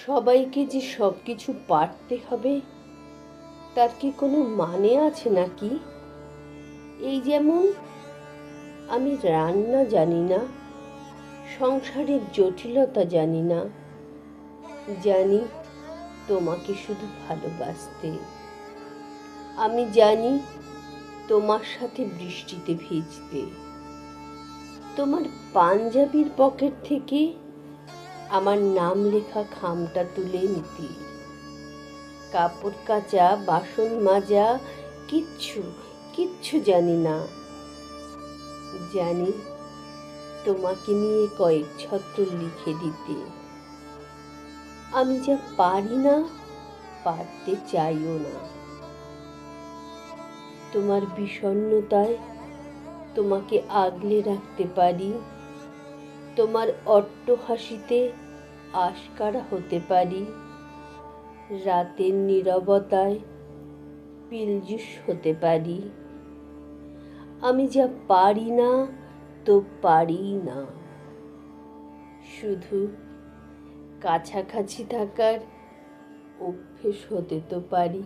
সবাইকে যে সব কিছু পারতে হবে তার কি কোনো মানে আছে নাকি? এই যেমন আমি রান্না জানি না, সংসারের জটিলতা জানি না, জানি তোমাকে শুধু ভালোবাসতে। আমি জানি তোমার সাথে বৃষ্টিতে ভিজতে, তোমার পাঞ্জাবির পকেট থেকে আমার নাম লেখা খামটা তুলে নিতে। কাপড় কাচা, বাসন মাজা, কিচ্ছু কিচ্ছু জানি না। জানি তোমাকে নিয়ে কয়েক ছত্র লিখে দিতে। আমি যা পারি না, পারতে চাইও না। তোমার বিষণ্ণতায় তোমাকে আগলে রাখতে পারি, তোমার অট্টহাসিতে আশকারা হতে পারি, রাতের নীরবতায় পিলজুস হতে পারি। আমি যা পারি না তো পারি না, শুধু কাছাকাছি থাকার অভ্যেস হতে তো পারি।